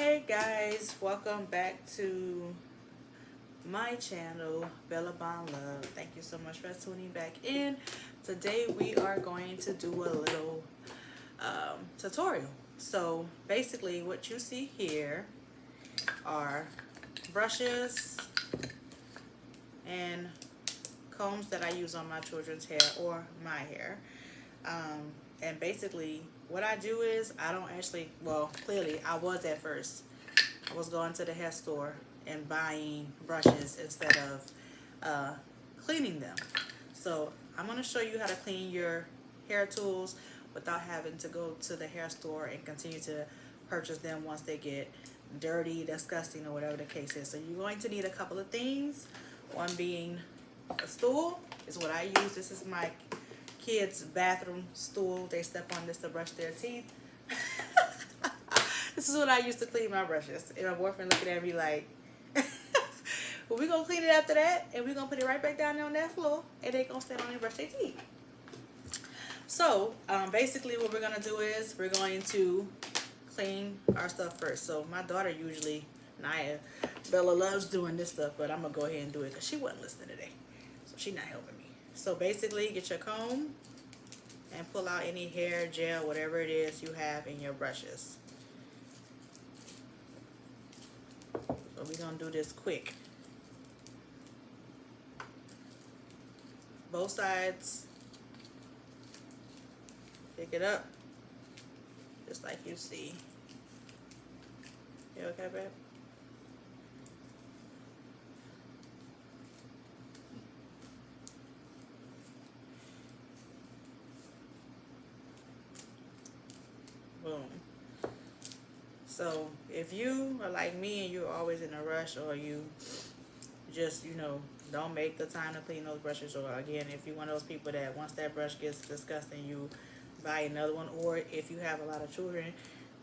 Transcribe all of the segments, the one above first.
Hey guys, welcome back to my channel, Bella Bond Love. Thank you so much for tuning back in. Today we are going to do a little tutorial. So basically what you see here are brushes and combs that I use on my children's hair or my hair. And basically what I do is I don't actually, well, clearly I was at first. I was going to the hair store and buying brushes instead of cleaning them. So I'm going to show you how to clean your hair tools without having to go to the hair store and continue to purchase them once they get dirty, disgusting, or whatever the case is. So you're going to need a couple of things. One being a stool is what I use. This is my kids' bathroom stool. They step on this to brush their teeth. This is what I use to clean my brushes. And my boyfriend looking at me like, well, we're going to clean it after that, and we're going to put it right back down there on that floor, and they're going to stand on and brush their teeth. So, basically what we're going to do is we're going to clean our stuff first. So, my daughter usually, Naya, Bella loves doing this stuff, but I'm going to go ahead and do it because she wasn't listening today. So, she's not helping me. So, basically, get your comb and pull out any hair, gel, whatever it is you have in your brushes. So we're going to do this quick. Both sides. Pick it up. Just like you see. You okay, babe? Boom. So if you are like me and you're always in a rush, or you just, don't make the time to clean those brushes, or again, if you're one of those people that once that brush gets disgusting, you buy another one, or if you have a lot of children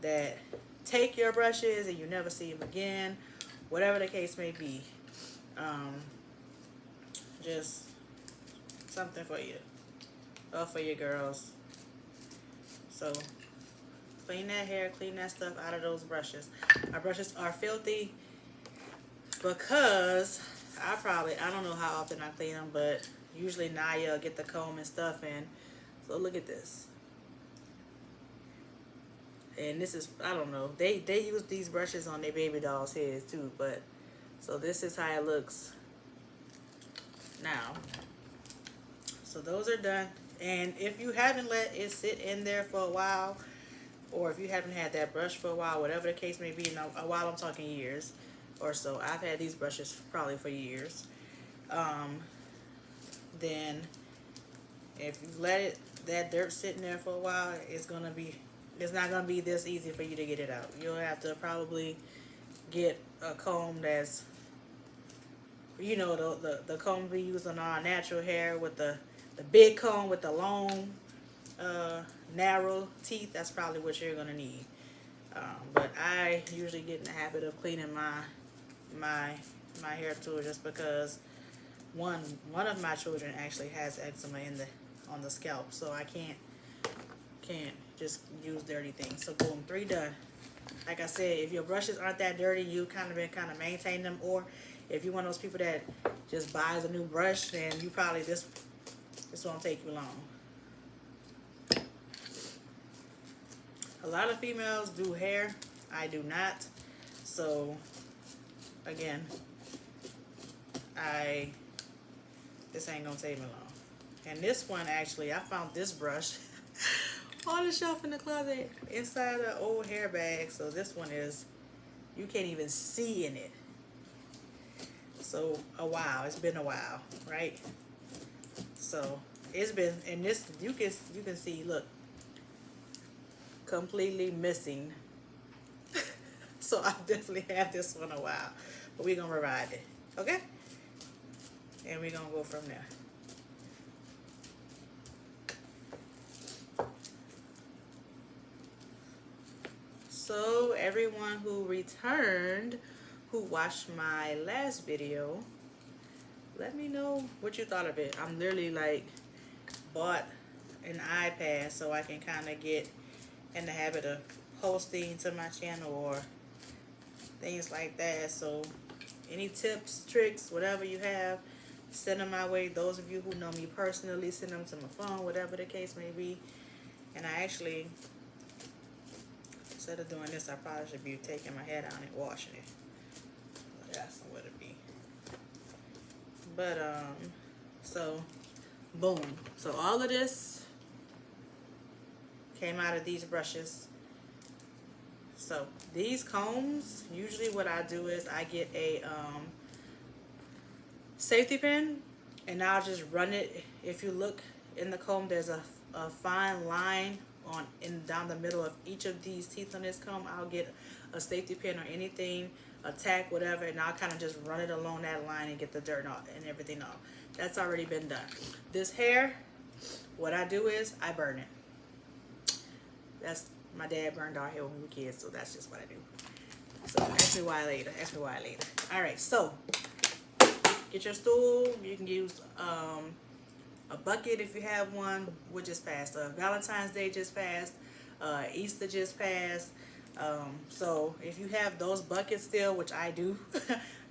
that take your brushes and you never see them again, whatever the case may be, just something for you, or for your girls. So clean that hair, clean that stuff out of those brushes. My brushes are filthy because I don't know how often I clean them, but usually Naya will get the comb and stuff in. So look at this. And this is, I don't know, they use these brushes on their baby dolls' heads too, but so this is how it looks now. So those are done. And if you haven't let it sit in there for a while, or if you haven't had that brush for a while, whatever the case may be, a while, I'm talking years or so. I've had these brushes probably for years. Then if you let that dirt sitting there for a while, it's not gonna be this easy for you to get it out. You'll have to probably get a comb that's, the comb we use on our natural hair, with the big comb with the long narrow teeth. That's probably what you're gonna need. But I usually get in the habit of cleaning my hair tool, just because one of my children actually has eczema on the scalp, so I can't just use dirty things. So boom, 3 done. Like I said, if your brushes aren't that dirty, you kind of maintain them, or if you're one of those people that just buys a new brush, then you probably this won't take you long. A lot of females do hair. I do not. So again, this ain't gonna take me long. And this one, actually, I found this brush on the shelf in the closet inside an old hair bag. So this one is, you can't even see in it. So it's been a while, right? So it's been, and this, you can see, look, completely missing. So I definitely had this one a while, but we're gonna revive it, okay? And we're gonna go from there. So everyone who returned, who watched my last video, let me know what you thought of it. I'm literally like bought an iPad so I can kind of get in the habit of posting to my channel, or things like that. So any tips, tricks, whatever you have, send them my way. Those of you who know me personally, send them to my phone, whatever the case may be. And I actually, instead of doing this, I probably should be taking my hair down and washing it. That's what it be. But so boom. So all of this came out of these brushes. So these combs, usually what I do is I get a safety pin, and I'll just run it. If you look in the comb, there's a fine line down the middle of each of these teeth on this comb. I'll get a safety pin or anything, a tack, whatever, and I'll kind of just run it along that line and get the dirt off and everything off. That's already been done. This hair, what I do is I burn it. That's my dad burned our hair when we were kids, so that's just what I do. So ask me why later. Ask me why later. All right, so get your stool. You can use a bucket if you have one. What just passed? Valentine's Day just passed. Easter just passed. So if you have those buckets still, which I do,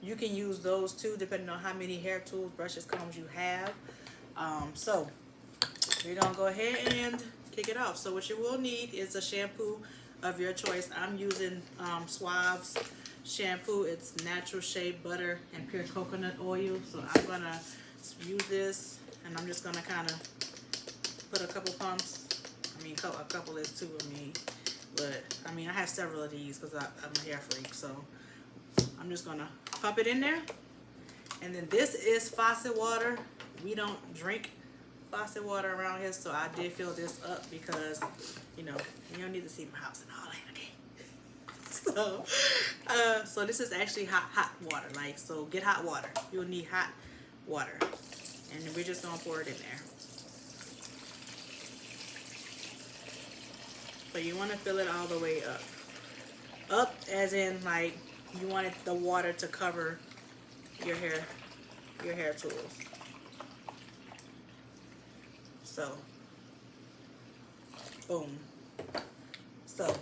you can use those too, depending on how many hair tools, brushes, combs you have. So we're gonna go ahead and kick it off. So what you will need is a shampoo of your choice. I'm using Suave's shampoo. It's natural shea butter and pure coconut oil. So I'm gonna use this, and I'm just gonna kind of put a couple pumps. I mean, a couple is too of me, but I mean I have several of these because I'm a hair freak. So I'm just gonna pump it in there, and then this is faucet water. We don't drink faucet water around here, so I did fill this up because, you know, you don't need to see my house and all that, okay? So this is actually hot water. Like, so get hot water. You'll need hot water, and we're just gonna pour it in there. But you want to fill it all the way up. Up as in, like, you want the water to cover your hair tools. So, boom. So,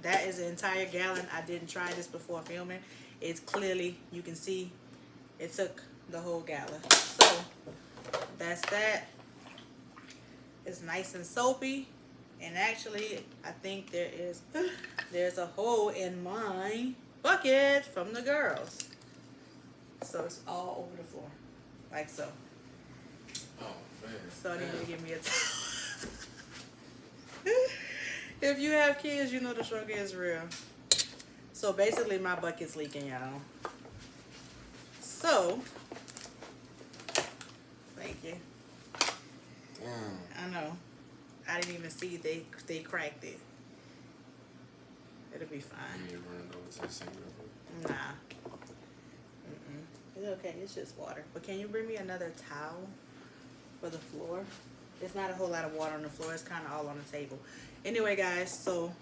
that is an entire gallon. I didn't try this before filming. It's clearly, you can see, it took the whole gallon. So, that's that. It's nice and soapy. And actually, I think there's a hole in my bucket from the girls. So, it's all over the floor. Like so. Oh, man. So I need you to give me a towel. If you have kids, you know the struggle is real. So basically my bucket's leaking, y'all. So, thank you. Damn. I know. I didn't even see they cracked it. It'll be fine. You need to run it over to the sink real quick. Nah. It's okay. It's just water. But can you bring me another towel for the floor? There's not a whole lot of water on the floor. It's kind of all on the table. Anyway, guys, so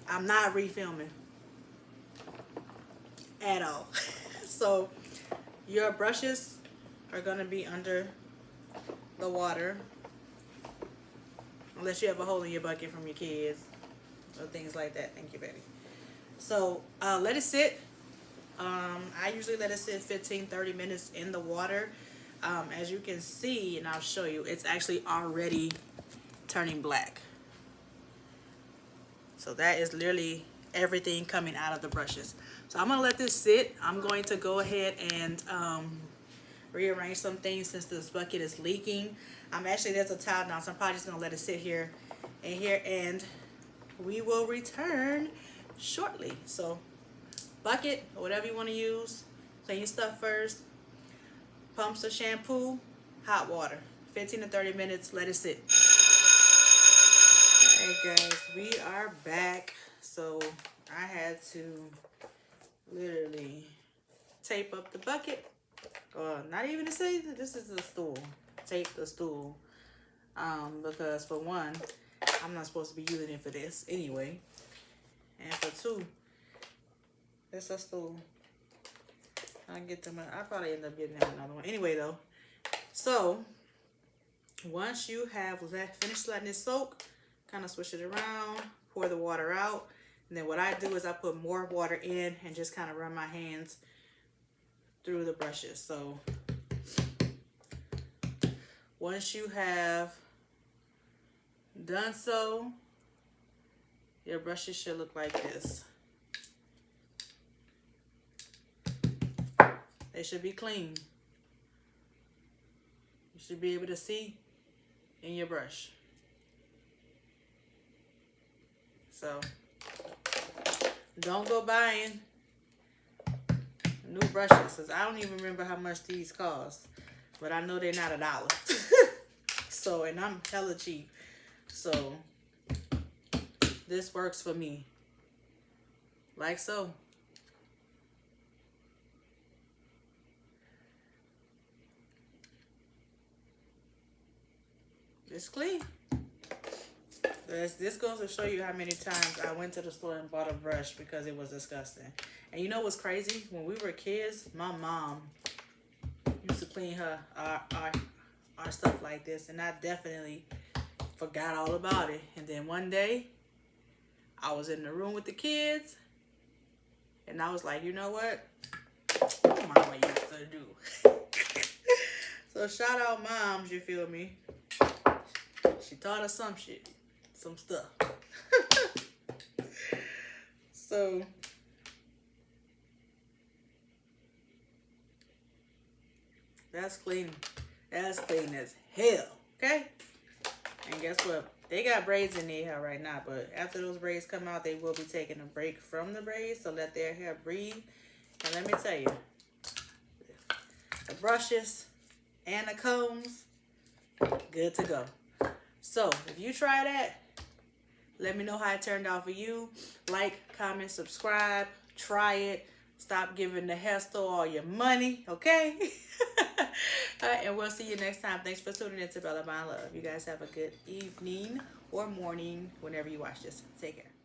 I'm not refilming at all. So your brushes are going to be under the water, unless you have a hole in your bucket from your kids or things like that. Thank you, baby. So let it sit. I usually let it sit 15-30 minutes in the water. As you can see, and I'll show you, it's actually already turning black. So that is literally everything coming out of the brushes. So I'm gonna let this sit. I'm going to go ahead and rearrange some things since this bucket is leaking. Actually, there's a towel now, so I'm probably just gonna let it sit here and here, and we will return shortly. So bucket or whatever you want to use, clean your stuff first. Pumps of shampoo, hot water, 15 to 30 minutes, let it sit. Alright guys, we are back. So I had to literally tape up the bucket, or not even to say that this is the stool. Tape the stool, because for one, I'm not supposed to be using it for this anyway, and for two, it's a stool. I probably end up getting another one. Anyway, though, so once you have finished letting it soak, kind of swish it around, pour the water out. And then what I do is I put more water in and just kind of run my hands through the brushes. So once you have done so, your brushes should look like this. They should be clean. You should be able to see in your brush. So don't go buying new brushes, because I don't even remember how much these cost, but I know they're not $1. So, and I'm hella cheap. So this works for me. Like so. It's clean. This goes to show you how many times I went to the store and bought a brush because it was disgusting. And you know what's crazy? When we were kids, my mom used to clean our stuff like this, and I definitely forgot all about it. And then one day, I was in the room with the kids, and I was like, you know what? Mama used to do. So shout out moms, you feel me? She taught us some shit. Some stuff. So that's clean. That's clean as hell. Okay? And guess what? They got braids in their hair right now, but after those braids come out, they will be taking a break from the braids to let their hair breathe. And let me tell you, the brushes and the combs, good to go. So if you try that, let me know how it turned out for you. Like, comment, subscribe, try it. Stop giving the hair store all your money, okay? All right, and we'll see you next time. Thanks for tuning in to Bella Bond Love. You guys have a good evening or morning whenever you watch this. Take care.